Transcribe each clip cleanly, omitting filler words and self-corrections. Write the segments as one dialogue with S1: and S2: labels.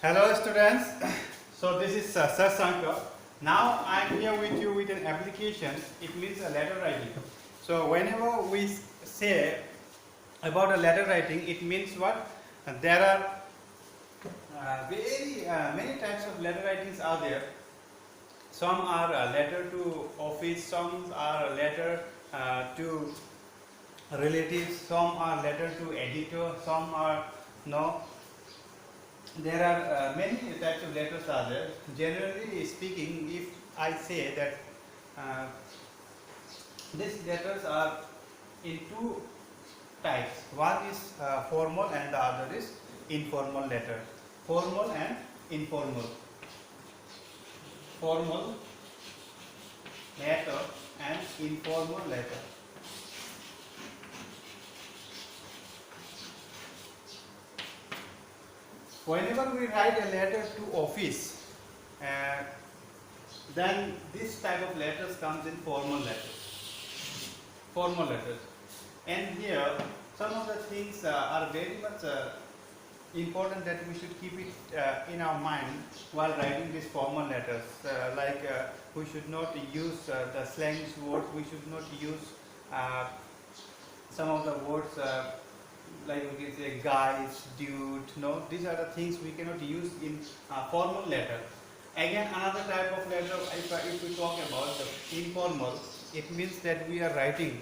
S1: Hello students, so this is Sir Shankar. Now I am here with you with an application. It means a letter writing. So whenever we say about a letter writing, it means what? There are very many types of letter writings are there. Some are a letter to office, some are a letter to relatives, some are letter to editor, some are no. There are many types of letters are there. Generally speaking, if I say that uh, these letters are in two types. One is formal and the other is informal letter. Formal and informal. Formal letter and informal letter. Whenever we write a letter to office, uh, then this type of letters comes in formal letters. Formal letters. And here, some of the things are very much important that we should keep it in our mind while writing these formal letters. We should not use the slangs words. We should not use uh, some of the words like we can say guys, dude. No, these are the things we cannot use in formal letter. Again, another type of letter, if we talk about the informal, it means that we are writing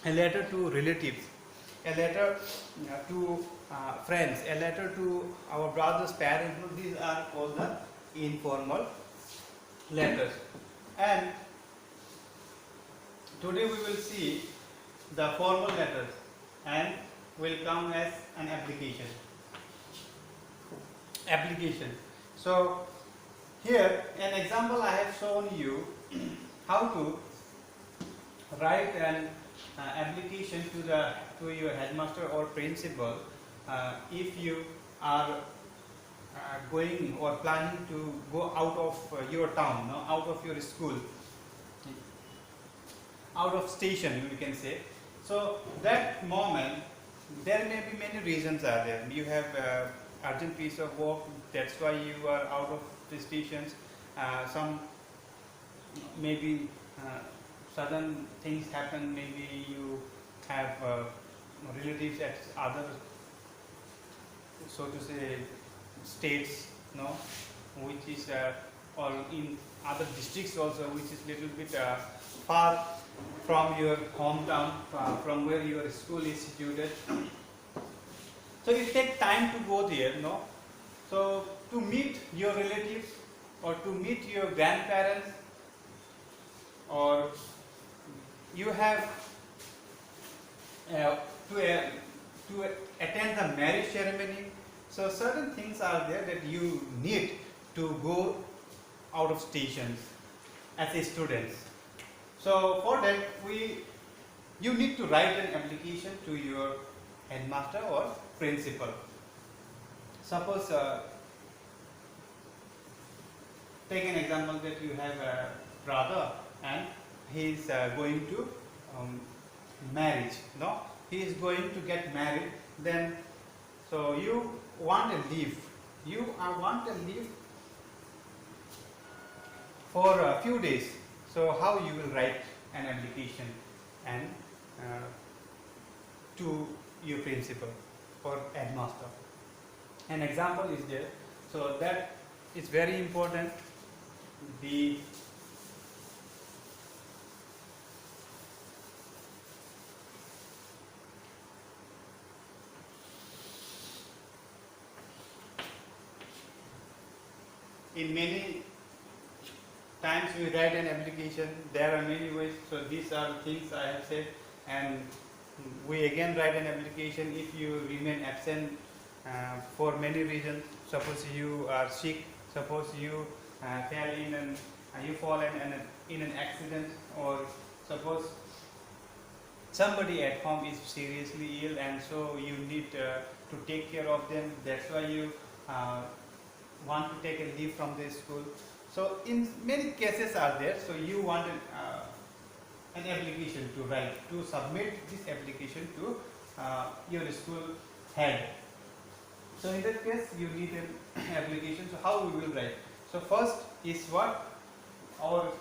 S1: a letter to relatives, a letter to friends, a letter to our brother's parents. These are called the informal letters. And today we will see the formal letters and will come as an application. Application. So here an example I have shown you how to write an application to your headmaster or principal if you are going or planning to go out of your town, no, out of your school, out of station, you can say. So that moment, there may be many reasons are there. You have urgent piece of work, that's why you are out of the stations. Some maybe sudden things happen, maybe you have relatives at other, so to say, states, no, which is or in other districts also, which is little bit far from your hometown, from where your school is situated. So it takes time to go there, no. So to meet your relatives or to meet your grandparents, or you have to attend the marriage ceremony. So certain things are there that you need to go out of stations as a student. So for that you need to write an application to your headmaster or principal. Suppose take an example that you have a brother and he is going to marriage. No, he is going to get married. Then so you want a leave. You want a leave for a few days. So how you will write an application and to your principal or headmaster. An example is there. So that is very important. The in many times we write an application, there are many ways. So these are things I have said, and we again write an application if you remain absent for many reasons. Suppose you are sick, suppose you you fall in an accident, or suppose somebody at home is seriously ill and so you need to take care of them. That's why you want to take a leave from the school. So in many cases are there. So you want an application to write, to submit this application to your school head. So in that case you need an application. So how we will write? So first is what our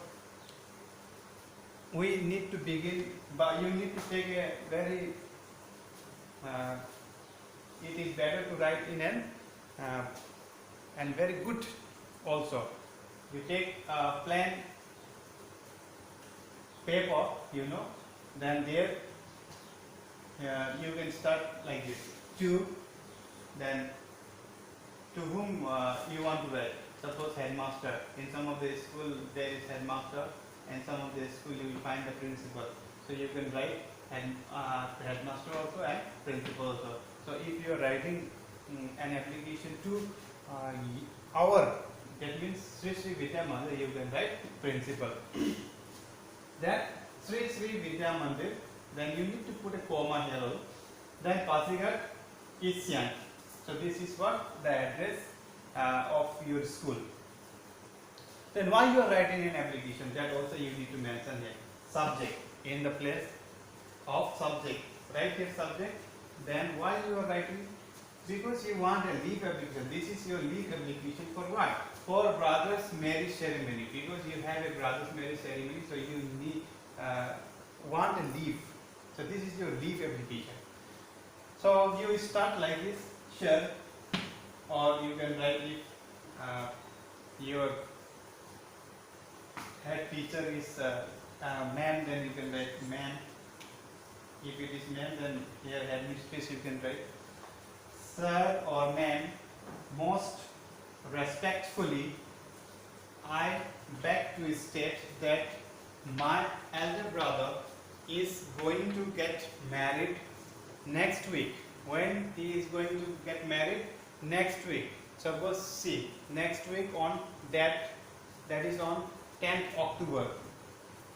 S1: we need to begin, but you need to take a very uh, it is better to write in an and very good also. You take a plain paper, then there you can start like this. To, then to whom you want to write. Suppose headmaster. In some of the school there is headmaster, and some of the school you will find the principal. So you can write headmaster also and principal also. So if you are writing an application to our, that means Sri Sri Vidya Mandir, you can write principal. Then Sri Sri Vidya Mandir, then you need to put a comma here also. Then Pasighat Isyan. So this is what the address of your school. Then why you are writing an application, that also you need to mention here. Subject, in the place of subject. Write here subject. Then why you are writing? Because you want a leave application. This is your leave application for what? For brother's marriage ceremony. Because you have a brother's marriage ceremony, so you need want a leave. So this is your leave application. So you start like this, sure, or you can write if your head teacher is man, then you can write man. If it is man, then here headmistress you can write. Sir or ma'am, most respectfully, I beg to state that my elder brother is going to get married next week. When he is going to get married? Next week. Suppose see, next week on that is on 10th October.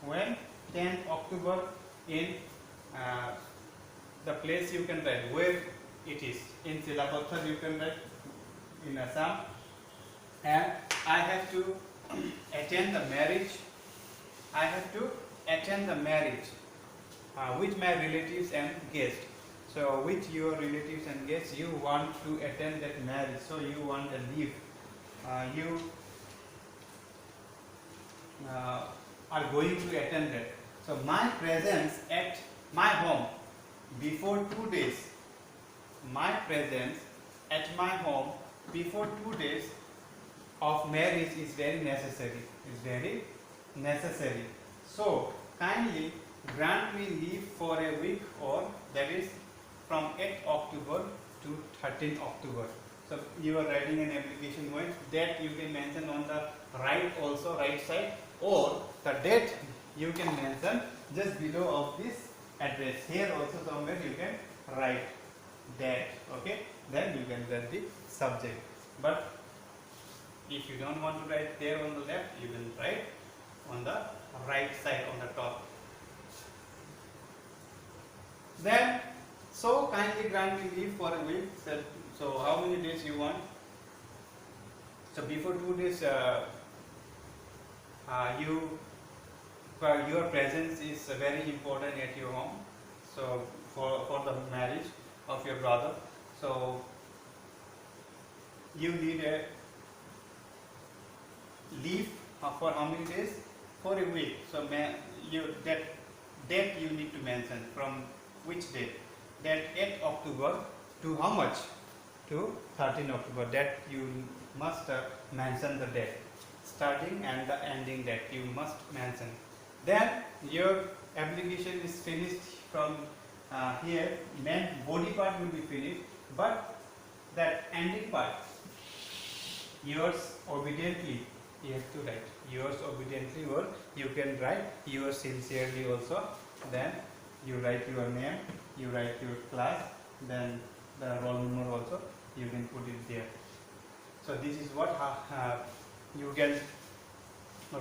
S1: When? 10th October in the place you can write where it is. In Silapathar you can write in Assam. And I have to attend the marriage. I have to attend the marriage with my relatives and guests. So with your relatives and guests, you want to attend that marriage. So you want a leave. You are going to attend that. So my presence at my home before 2 days. My presence at my home before 2 days of marriage is very necessary. Is very necessary. So kindly grant me leave for a week, or that is from 8th October to 13th October. So you are writing an application going, that you can mention on the right also, right side, or the date you can mention just below of this address. Here also somewhere you can write that. Okay, then you can write the subject. But if you don't want to write there on the left, you can write on the right side on the top. Then, so kindly grant me leave for a week. So how many days you want? So before 2 days, your presence is very important at your home. So for the marriage of your brother, so you need a leave for how many days? For a week. So that date you need to mention. From which date? That 8th October to how much? To 13 October. That you must mention the date. Starting and the ending date you must mention. Then your application is finished from here. Main body part will be finished, but that ending part, yours obediently, you have to write. Yours obediently, or you can write yours sincerely also. Then you write your name, you write your class, then the roll number also you can put it there. So this is what you can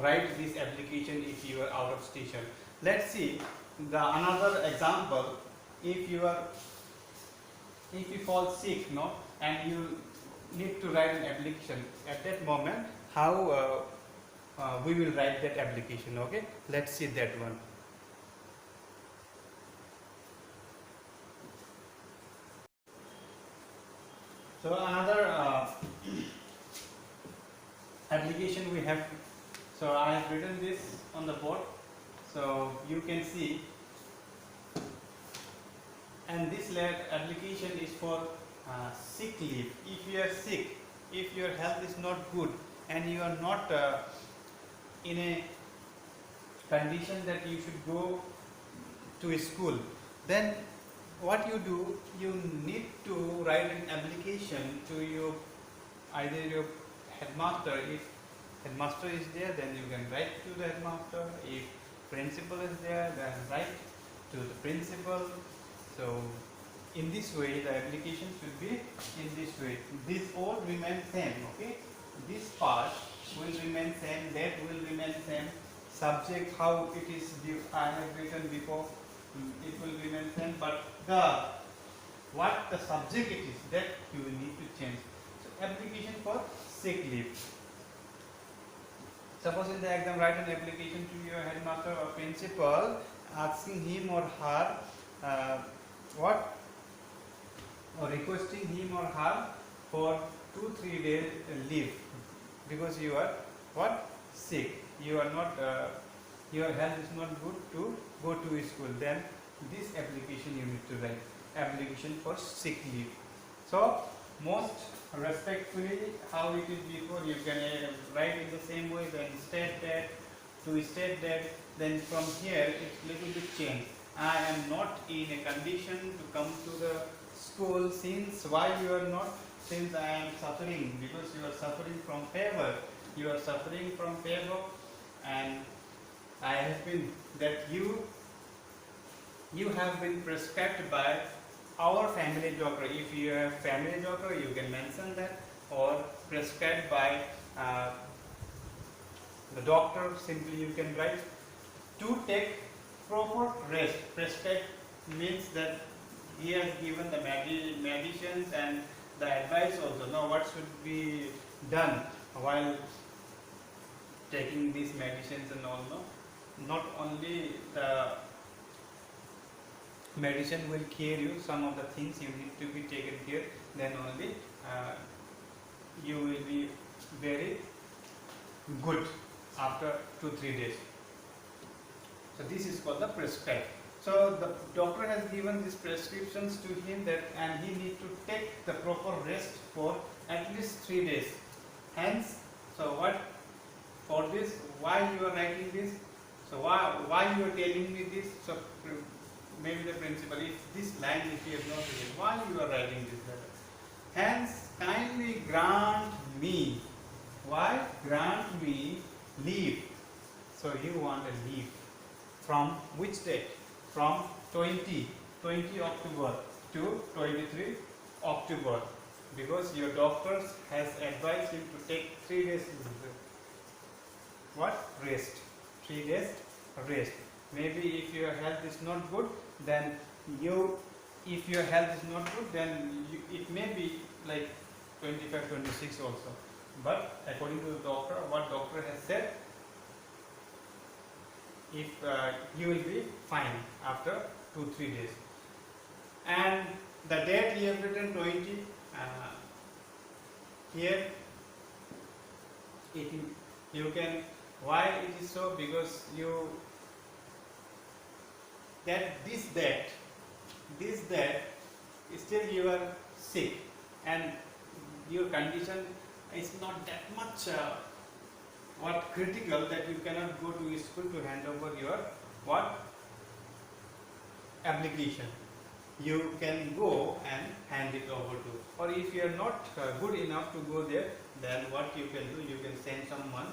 S1: write this application if you are out of station. Let's see the another example. If you fall sick, and you need to write an application at that moment, how we will write that application. Okay, let's see that one. So another application we have. So I have written this on the board. So you can see, and this application is for sick leave. If you are sick, if your health is not good, and you are not in a condition that you should go to school, then what you do, you need to write an application to your either your headmaster. If headmaster is there, then you can write to the headmaster. If principal is there, then write to the principal. So in this way, the application should be in this way. This all remain same. Okay, this part will remain same, that will remain same, subject how it is I have written before, it will remain same, but what the subject it is, that you will need to change. So application for sick leave. Suppose in the exam, write an application to your headmaster or principal asking him or her what, or requesting him or her for 2-3 days leave because you are what, sick, you are not your health is not good to go to school. Then this application you need to write, application for sick leave. So most respectfully, how it is before, you can write in the same way, then state that, to state that, then from here it's little bit changed. I am not in a condition to come to the school. Since why you are not? Since I am suffering, because you are suffering from fever. You are suffering from fever, and I have been that you have been prescribed by our family doctor. If you have family doctor, you can mention that, or prescribed by the doctor. Simply you can write to take proper rest. Prescribed means that he has given the medicines and the advice also. Now what should be done while taking these medicines and all? No, not only the medicine will cure you, some of the things you need to be taken care, then only you will be very good after 2-3 days. So this is called the prescribed. So the doctor has given these prescriptions to him, that and he need to take the proper rest for at least 3 days. Hence, so what for this, why you are writing this, so why you are telling me this? So maybe the principal, if this line if you have not written, why you are writing this letter? Hence, kindly grant me. Why? Grant me leave. So you want a leave from which date? From 20 October to 23 October, because your doctor has advised you to take 3 days what? Rest. 3 days rest. Maybe if your health is not good, then if your health is not good, then it may be like 25, 26 also. But according to the doctor, what doctor has said, if you will be fine after 2-3 days. And the date you have written 20, here 18. You can, why it is so? Because you that this date still you are sick and your condition is not that much what critical that you cannot go to school to hand over your what application. You can go and hand it over to, or if you are not good enough to go there, then what you can do, you can send someone,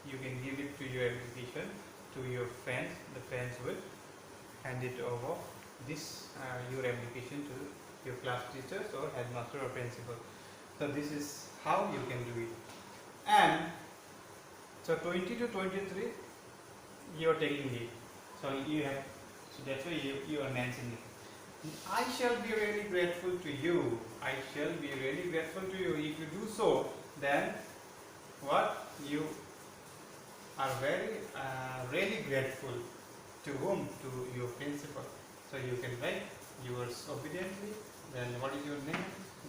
S1: you can give it to your application to your friends. The friends will hand it over this your application to your class teachers or headmaster or principal. So this is how you can do it. And so 20 to 23 you are taking leave. So you have, so that's why you are mentioning it. I shall be really grateful to you. I shall be really grateful to you. If you do so, then what? You are very really grateful to whom? To your principal. So you can write yours obediently, then what is your name,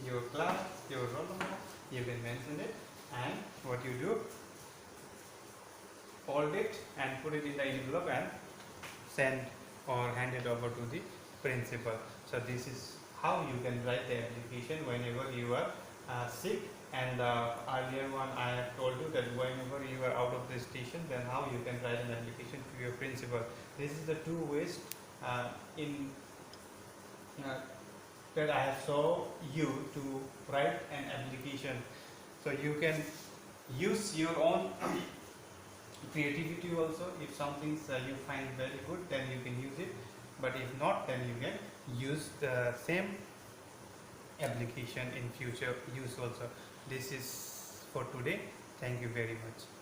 S1: your class, your roll number, you can mention it, and what you do, fold it and put it in the envelope and send or hand it over to the principal. So this is how you can write the application whenever you are sick. And earlier one I have told you that whenever you are out of the station, then how you can write an application to your principal. This is the two ways in that I have shown you to write an application. So you can use your own creativity also. If something you find very good, then you can use it, but if not, then you can use the same application in future use also. This is for today. Thank you very much.